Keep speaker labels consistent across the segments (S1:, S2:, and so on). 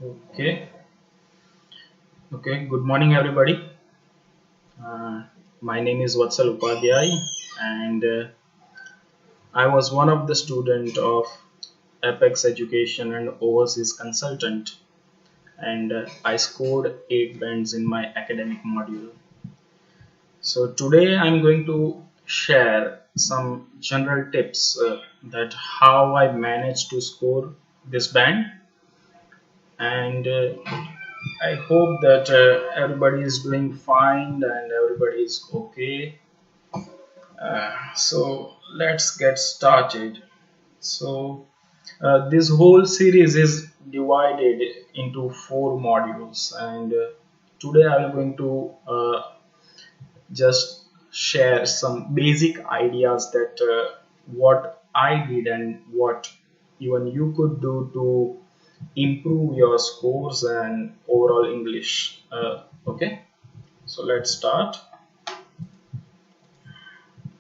S1: Okay, okay. Good morning, everybody. Uh, my name is Vatsal Upadhyay, and I was one of the student of Apex Education and Overseas Consultant, and I scored 8 bands in my academic module. So today I'm going to share some general tips that how I managed to score this band, and I hope that everybody is doing fine and everybody is okay. So let's get started. So this whole series is divided into 4 modules, and today I'm going to just share some basic ideas that what I did and what even you could do to improve your scores and overall English. Okay, so let's start.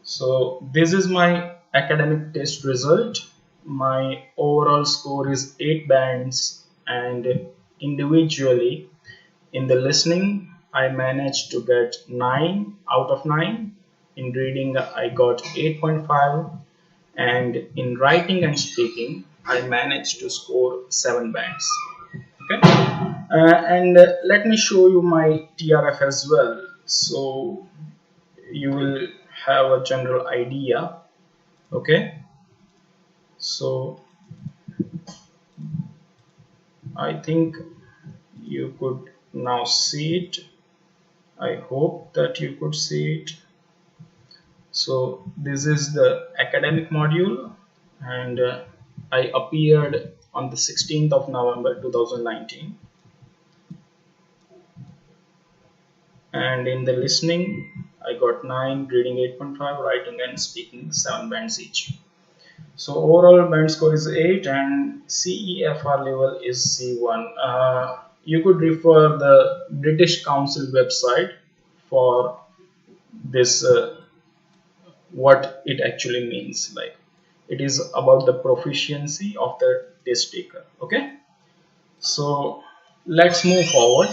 S1: So this is my academic test result. My overall score is 8 bands, and individually in the listening I managed to get 9 out of 9. In reading I got 8.5, and in writing and speaking I managed to score 7 bands. Okay, and let me show you my TRF as well, so you will have a general idea. Okay, so I think you could now see it. I hope that you could see it. So this is the academic module, and I appeared on the 16th of November 2019, and in the listening I got 9, reading 8.5, writing and speaking 7 bands each. So overall band score is 8 and CEFR level is C1. You could refer the British Council website for this, what it actually means. Like, it is about the proficiency of the test taker. Okay, so let's move forward.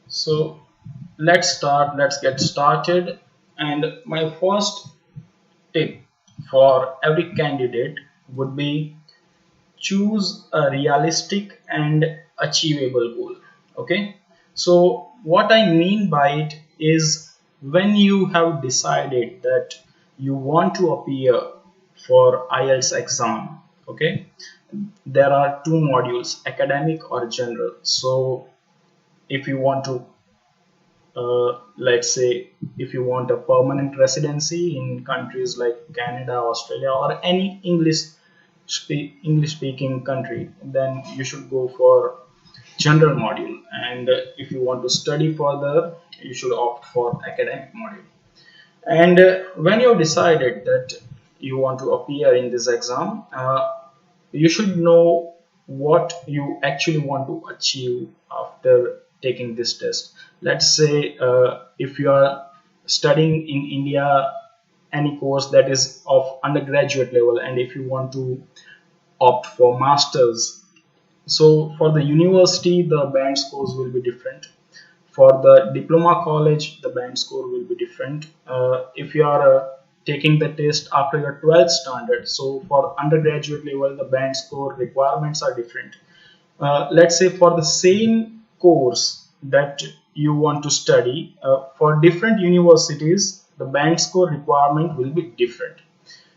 S1: So let's get started. And my first tip for every candidate would be choose a realistic and achievable goal. Okay, so what I mean by it is, when you have decided that you want to appear for IELTS exam, okay, there are 2 modules, academic or general. So if you want to let's say if you want a permanent residency in countries like Canada, Australia, or any English speaking country, then you should go for general module. And if you want to study further, you should opt for academic module. And when you decided that you want to appear in this exam, you should know what you actually want to achieve after taking this test. Let's say if you are studying in India any course that is of undergraduate level, and if you want to opt for masters, so for the university the band scores will be different. For the diploma college the band score will be different. If you are taking the test after your 12th standard, so for undergraduate level the band score requirements are different. Let's say for the same course that you want to study, for different universities the band score requirement will be different.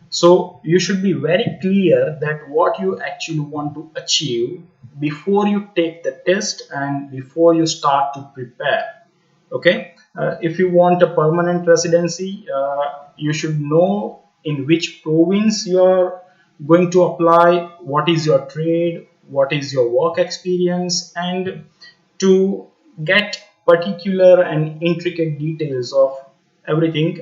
S1: So you should be very clear that what you actually want to achieve before you take the test and before you start to prepare. Okay, if you want a permanent residency, you should know in which province you are going to apply, what is your trade, what is your work experience, and to get particular and intricate details of everything,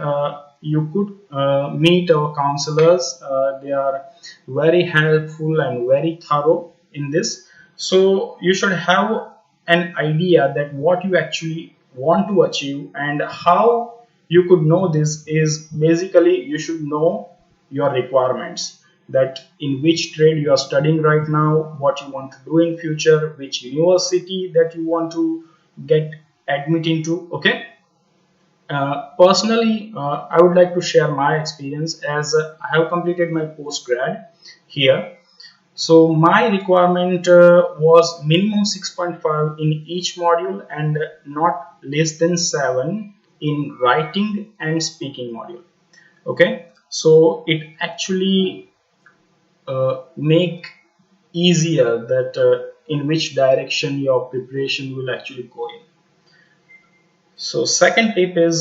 S1: you could meet our counselors. They are very helpful and very thorough in this. So you should have an idea that what you actually want to achieve and how you could know this is basically you should know your requirements, that in which trade you are studying right now, what you want to do in future, which university that you want to get admit into. Okay. Personally, I would like to share my experience as I have completed my postgrad here. So my requirement was minimum 6.5 in each module and not less than 7 in writing and speaking module. Okay, so it actually make easier that in which direction your preparation will actually go in. So second tip is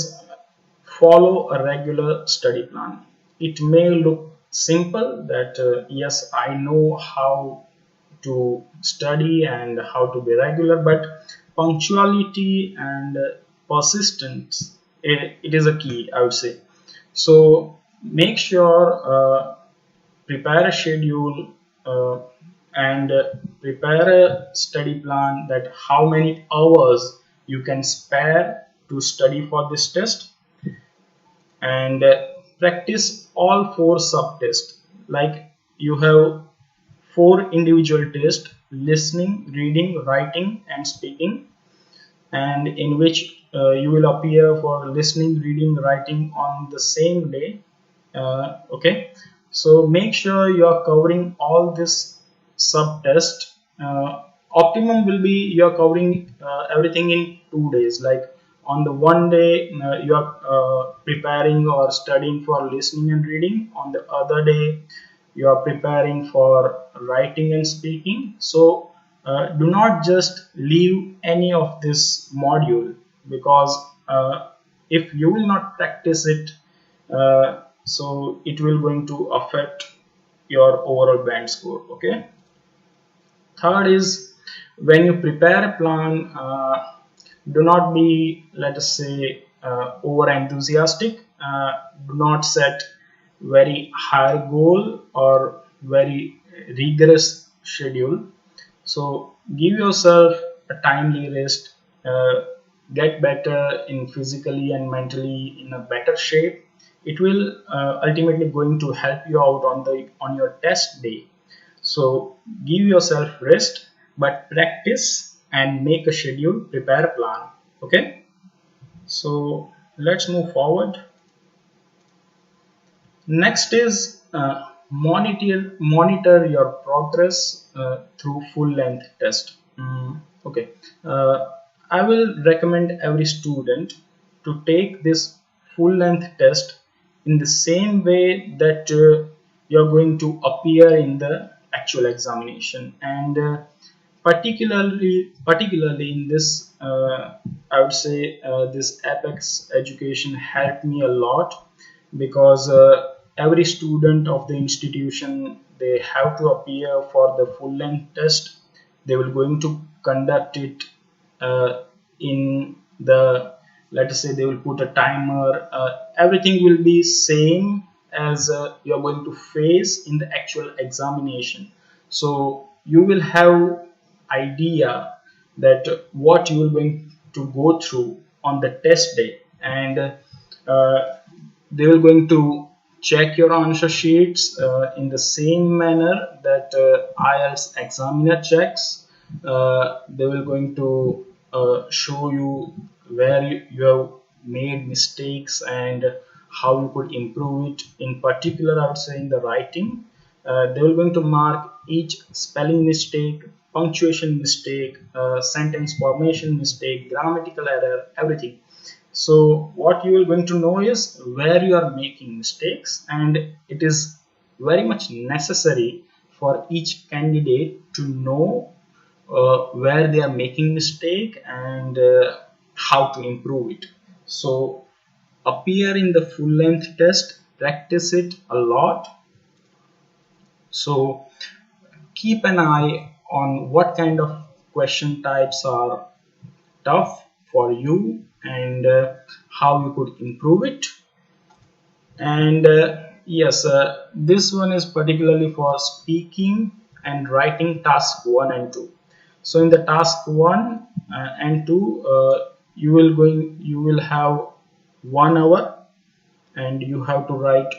S1: follow a regular study plan. It may look simple that yes, I know how to study and how to be regular, but punctuality and persistence, it is a key, I would say. So make sure prepare a schedule and prepare a study plan, that how many hours you can spare to study for this test, and practice all 4 subtests. Like you have 4 individual tests: listening, reading, writing and speaking, and in which you will appear for listening, reading, writing on the same day. Okay, so make sure you are covering all this subtest. Optimum will be you are covering everything in 2 days. Like on the one day you are preparing or studying for listening and reading, on the other day you are preparing for writing and speaking. So do not just leave any of this module, because if you will not practice it, so it will going to affect your overall band score. Okay. Third is, when you prepare a plan, do not be, let us say, over enthusiastic. Do not set very high goal or very rigorous schedule. So give yourself a timely rest, get better in physically and mentally in a better shape. It will ultimately going to help you out on your test day. So give yourself rest, but practice and make a schedule, prepare a plan. Okay, so let's move forward. Next is monitor your progress through full length test. Okay, I will recommend every student to take this full length test in the same way that you're going to appear in the actual examination, and particularly in this I would say this Apex education helped me a lot, because every student of the institution, they have to appear for the full length test. They will going to conduct it in the, let us say, they will put a timer. Everything will be same as you're going to face in the actual examination. So you will have idea that what you will going to go through on the test day, and they will going to check your answer sheets in the same manner that IELTS examiner checks. They will going to show you where you have made mistakes and how you could improve it. In particular, I would say in the writing, they will going to mark each spelling mistake, punctuation mistake, sentence formation mistake, grammatical error, everything. So what you are going to know is where you are making mistakes, and it is very much necessary for each candidate to know where they are making mistake and how to improve it. So appear in the full length test, practice it a lot. So keep an eye on what kind of question types are tough for you and how you could improve it. And yes, this one is particularly for speaking and writing task 1 and 2. So in the task 1 and 2, you will have 1 hour, and you have to write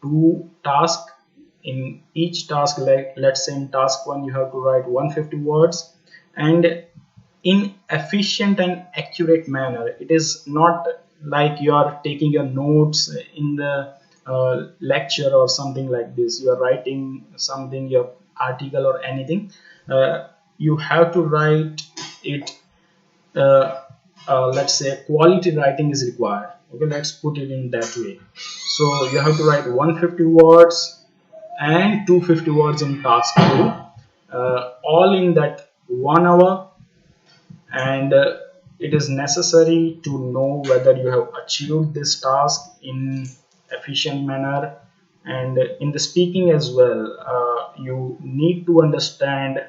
S1: two tasks. In each task, like let's say in task 1 you have to write 150 words, and in efficient and accurate manner. It is not like you are taking your notes in the lecture or something like this. You are writing something, your article or anything. You have to write it, uh, let's say quality writing is required. Okay, let's put it in that way. So you have to write 150 words and 250 words in task 2, all in that 1 hour. And it is necessary to know whether you have achieved this task in efficient manner. And in the speaking as well, you need to understand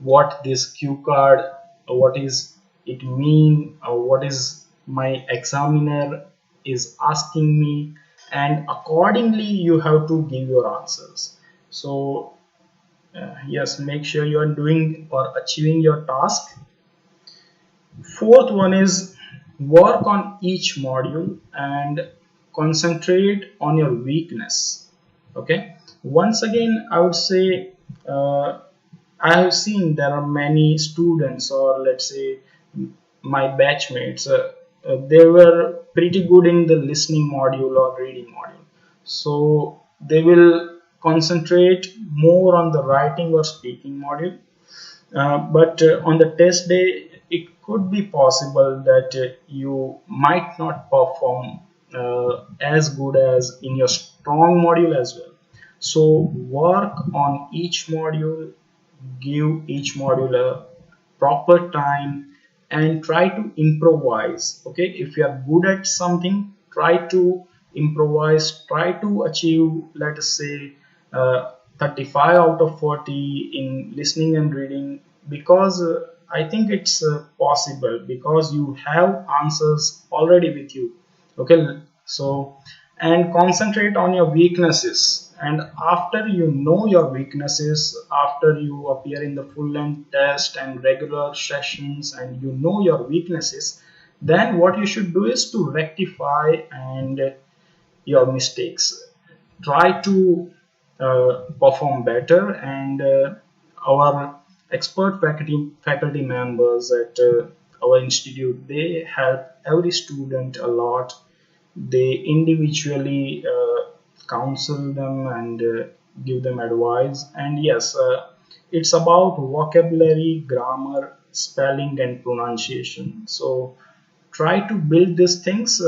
S1: what this cue card, what is it mean, what is my examiner is asking me, and accordingly you have to give your answers. So yes, make sure you are doing or achieving your task. Fourth one is work on each module and concentrate on your weakness. Okay. Once again, I would say I have seen there are many students, or let's say my batchmates, they were pretty good in the listening module or reading module. So they will concentrate more on the writing or speaking module, but on the test day, it could be possible that you might not perform as good as in your strong module as well. So work on each module, give each module a proper time, and try to improvise. Okay, if you are good at something, try to improvise, try to achieve, let us say, 35 out of 40 in listening and reading, because I think it's possible, because you have answers already with you. Okay, so, and concentrate on your weaknesses. And after you know your weaknesses, after you appear in the full length test and regular sessions and you know your weaknesses, then what you should do is to rectify and your mistakes. Try to perform better. And our expert faculty members at our institute, they help every student a lot. They individually counsel them and give them advice. And yes, it's about vocabulary, grammar, spelling and pronunciation. So try to build these things.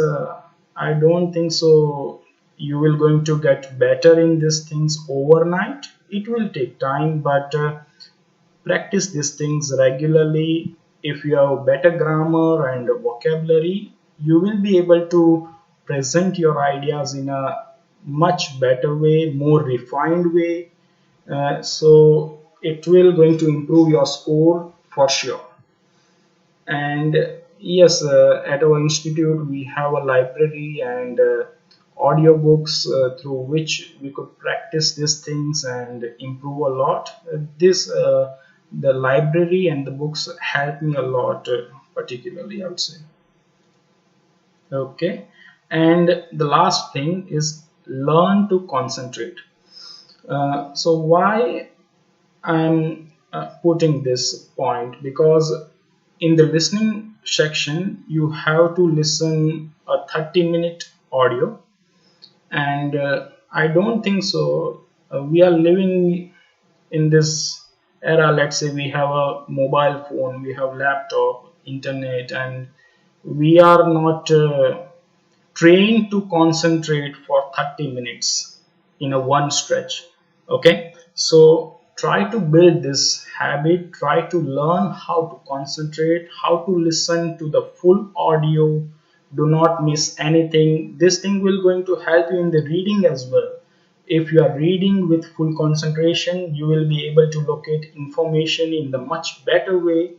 S1: I don't think so you will going to get better in these things overnight. It will take time, but practice these things regularly. If you have better grammar and vocabulary, you will be able to present your ideas in a much better way, more refined way. So it will going to improve your score for sure. And yes, at our institute we have a library and audio books through which we could practice these things and improve a lot. This The library and the books help me a lot, particularly I would say. Okay, and the last thing is learn to concentrate. So why I'm putting this point, because in the listening section you have to listen a 30-minute audio. And I don't think so we are living in this era. Let's say we have a mobile phone, we have laptop, internet, and we are not trained to concentrate for 30 minutes in a one stretch. Okay, so try to build this habit, try to learn how to concentrate, how to listen to the full audio, do not miss anything. This thing will going to help you in the reading as well. If you are reading with full concentration, you will be able to locate information in the much better way.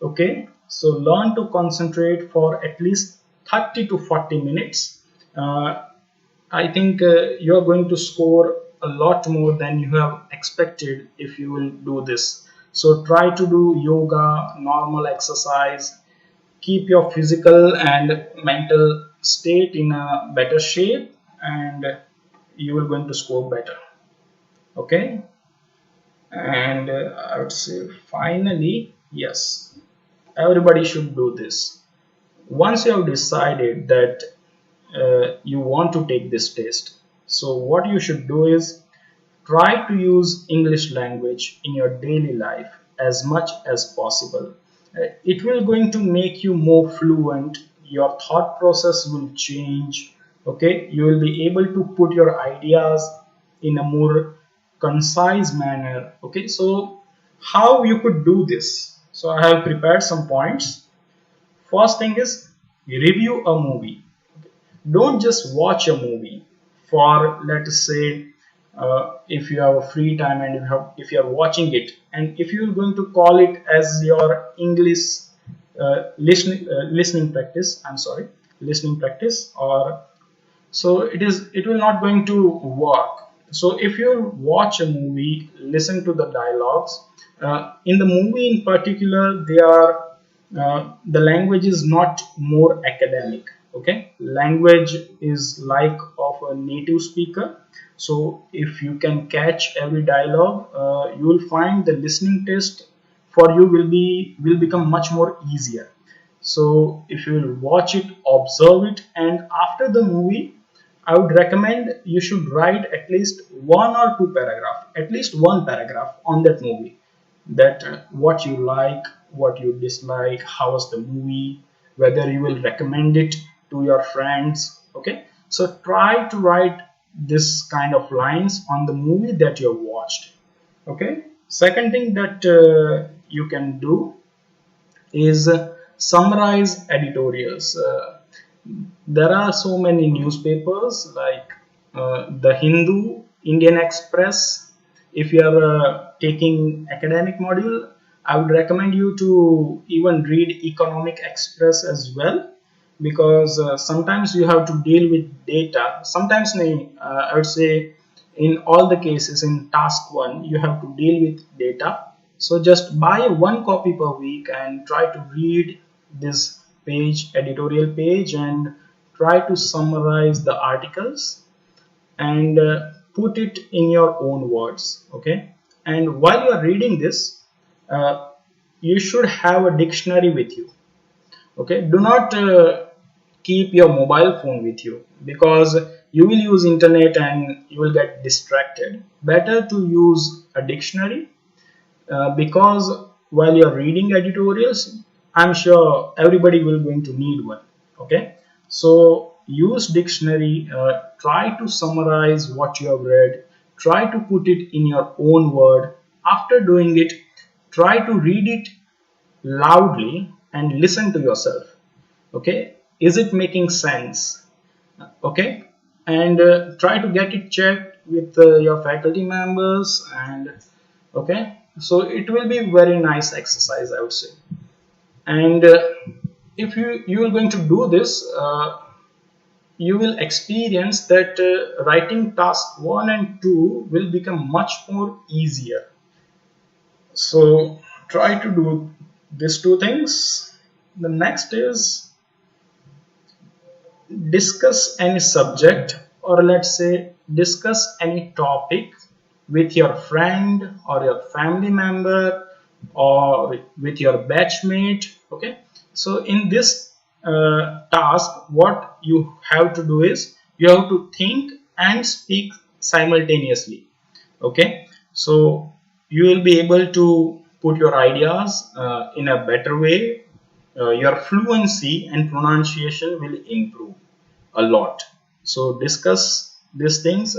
S1: Okay, so learn to concentrate for at least 30 to 40 minutes. I think you are going to score a lot more than you have expected if you will do this. So try to do yoga, normal exercise, keep your physical and mental state in a better shape, and you will going to score better. Okay. And I would say finally, yes, everybody should do this. Once you have decided that you want to take this test, so what you should do is try to use English language in your daily life as much as possible. It will going to make you more fluent. Your thought process will change. Okay, you will be able to put your ideas in a more concise manner. Okay, so how you could do this? So I have prepared some points. First thing is review a movie. Don't just watch a movie for, let's say, if you have a free time and if you are watching it, and if you're going to call it as your English listening practice, I'm sorry, listening practice, or so it will not going to work. So if you watch a movie, listen to the dialogues. In the movie in particular, they are the language is not more academic. Okay, language is like of a native speaker. So if you can catch every dialogue, you will find the listening test for you will become much more easier. So if you will watch it, observe it, and after the movie, I would recommend you should write at least one or two paragraph, at least one paragraph on that movie. That what you like, what you dislike, how was the movie, whether you will recommend it to your friends. Okay, so try to write this kind of lines on the movie that you have watched. Okay, second thing that you can do is summarize editorials. There are so many newspapers like the Hindu, Indian Express. If you are taking academic module, I would recommend you to even read Economic Express as well, because sometimes you have to deal with data. Sometimes I would say in all the cases in task 1 you have to deal with data. So just buy one copy per week and try to read this page, editorial page, and try to summarize the articles and put it in your own words. Okay, and while you are reading this, uh, you should have a dictionary with you. Okay, do not keep your mobile phone with you, because you will use internet and you will get distracted. Better to use a dictionary, because while you're reading editorials, I'm sure everybody will going to need one. Okay, so use dictionary, try to summarize what you have read, try to put it in your own word. After doing it, try to read it loudly and listen to yourself. Okay, is it making sense? Okay, and try to get it checked with your faculty members. And okay, so it will be very nice exercise, I would say. And if you are going to do this, you will experience that writing task 1 and 2 will become much more easier. So try to do these two things. The next is discuss any subject, or let's say discuss any topic with your friend or your family member or with your batchmate. Okay, so in this task, what you have to do is you have to think and speak simultaneously. Okay, so you will be able to put your ideas in a better way. Your fluency and pronunciation will improve a lot. So discuss these things.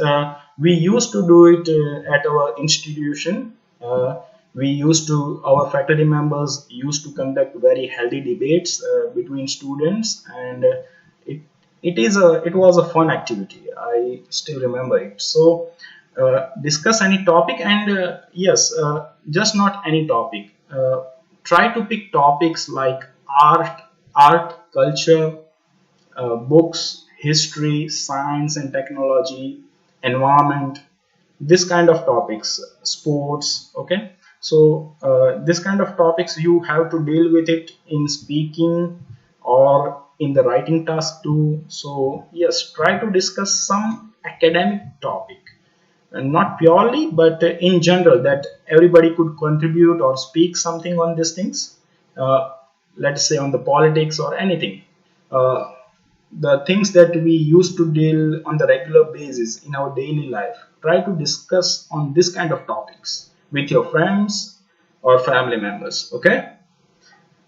S1: We used to do it at our institution. Our faculty members used to conduct very healthy debates between students, and it it was a fun activity. I still remember it. So discuss any topic, and yes, just not any topic. Try to pick topics like art, culture, books, history, science and technology, environment, this kind of topics, sports. Okay, so this kind of topics you have to deal with it in speaking or in the writing task too. So yes, try to discuss some academic topic, and not purely, but in general, that everybody could contribute or speak something on these things. uh, let's say on the politics or anything, uh, the things that we used to deal on the regular basis in our daily life. Try to discuss on this kind of topics with your friends or family members, okay?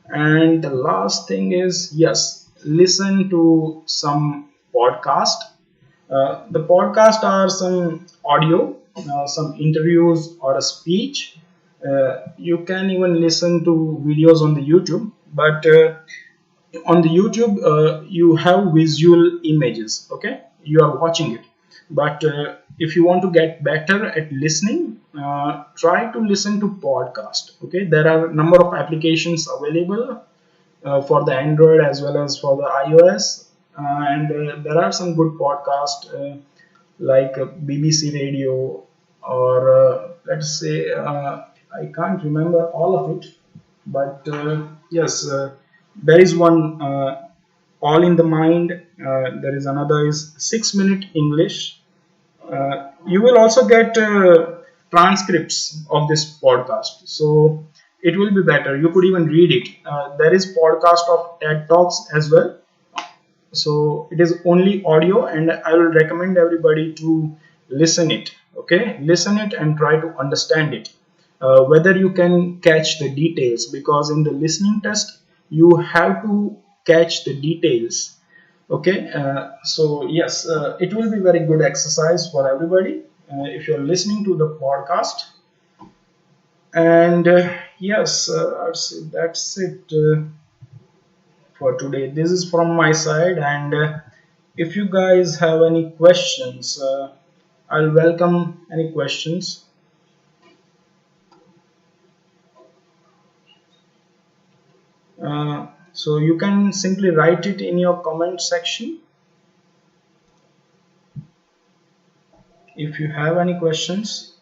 S1: And the last thing is, yes, listen to some podcast. The podcast are some audio, some interviews or a speech. You can even listen to videos on the YouTube, but on the YouTube you have visual images, okay? You are watching it, but if you want to get better at listening, try to listen to podcast, okay? There are a number of applications available for the Android as well as for the iOS, and there are some good podcasts like BBC Radio, or let's say I can't remember all of it, but yes, there is one, All in the Mind. There is another is 6 Minute English. You will also get transcripts of this podcast, so it will be better. You could even read it. There is podcast of TED Talks as well, so it is only audio, and I will recommend everybody to listen it, okay? Listen it and try to understand it, whether you can catch the details, because in the listening test you have to catch the details, okay? So yes, it will be very good exercise for everybody if you're listening to the podcast. And yes, that's it for today. This is from my side, and if you guys have any questions, I'll welcome any questions. So you can simply write it in your comment section if you have any questions.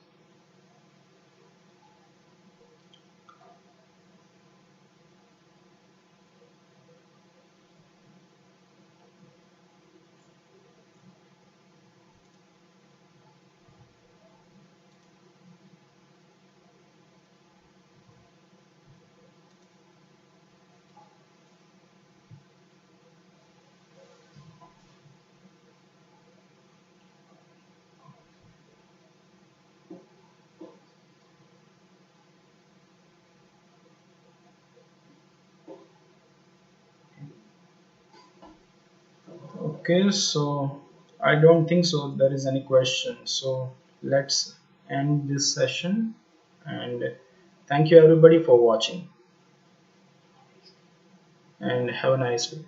S1: Okay, so I don't think so there is any question. So let's end this session, and thank you everybody for watching, and have a nice day.